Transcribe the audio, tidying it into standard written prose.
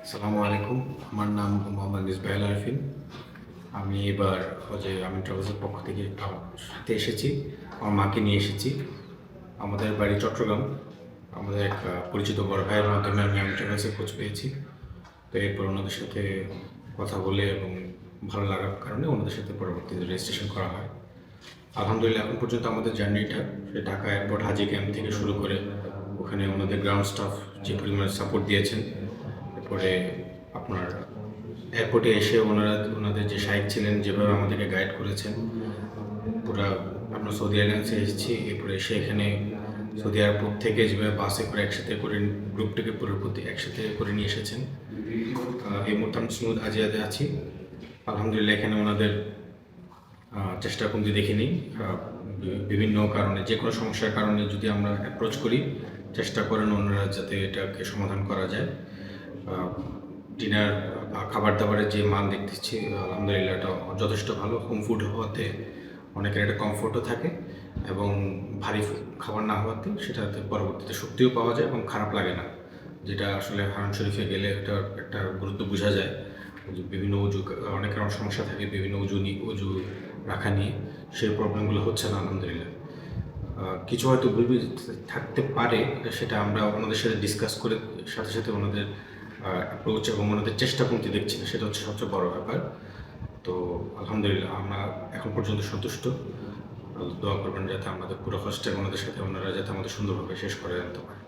আসসালামু আলাইকুম। আমার নাম মোহাম্মদ ইসমাইল আরফিন। আমি এবার আমি ট্রাভেলসের পক্ষ থেকে সাথে এসেছি। আমার মাকে নিয়ে এসেছি। আমাদের বাড়ি চট্টগ্রাম। আমাদের এক পরিচিত বড় ভাইয়ের মাধ্যমে আমি ট্রাভেলসের খোঁজ পেয়েছি। তো এরপর ওনাদের সাথে কথা বলে এবং ভালো লাগার কারণে ওনাদের সাথে পরবর্তীতে রেজিস্ট্রেশন করা হয়। আলহামদুলিল্লাহ এখন পর্যন্ত আমাদের জার্নিটা ঢাকা এয়ারপোর্ট হাজি ক্যাম্প থেকে শুরু করে ওখানে ওনাদের গ্রাউন্ড স্টাফ যে পরিমাণে সাপোর্ট দিয়েছেন। এরপরে আপনার এয়ারপোর্টে এসে ওনাদের যে শাইখ ছিলেন যেভাবে আমাদেরকে গাইড করেছেন, পুরা আপনার সৌদি এয়ারলাইন্সে এসেছি। এরপরে এসে এখানে সৌদি এয়ারপোর্ট থেকে যেভাবে বাসে করে একসাথে করে গ্রুপটাকে পুরোপুরি একসাথে করে নিয়ে এসেছেন। এই মুহূর্তে আমি স্মুথ আজিয়াতে আছি। আলহামদুলিল্লাহ এখানে ওনাদের চেষ্টা কমতি দেখিনি। বিভিন্ন কারণে যে কোনো সমস্যার কারণে যদি আমরা অ্যাপ্রোচ করি, চেষ্টা করেন ওনারা যাতে এটাকে সমাধান করা যায়। ডিনার খাবার দাবারের যে মান দেখতেছি আলহামদুলিল্লাহ এটা যথেষ্ট ভালো। হোম ফুড হওয়াতে অনেকের একটা কমফোর্টও থাকে এবং ভারী খাবার না হওয়াতে সেটাতে পরবর্তীতে শক্তিও পাওয়া যায় এবং খারাপ লাগে না, যেটা আসলে হারাম শরীফে গেলে এটা একটা গুরুত্ব বোঝা যায়। বিভিন্ন অনেকের সমস্যা থাকে বিভিন্ন উজু রাখা নিয়ে, সেই প্রবলেমগুলো হচ্ছে না আলহামদুলিল্লাহ। কিছু হয়তো ভুল থাকতে পারে, সেটা আমরা ওনাদের সাথে ডিসকাস করে সাথে সাথে ওনাদের অ্যাপ্রোচ এবং ওনাদের চেষ্টা কমতে দেখছি না, সেটা হচ্ছে সবচেয়ে বড় ব্যাপার। তো আলহামদুলিল্লাহ আমরা এখন পর্যন্ত সন্তুষ্ট। দোয়া করবেন যাতে আমাদের পুরো হোস্টেল ওনাদের সাথে ওনারা যাতে আমাদের সুন্দরভাবে শেষ করে আনতে পারে।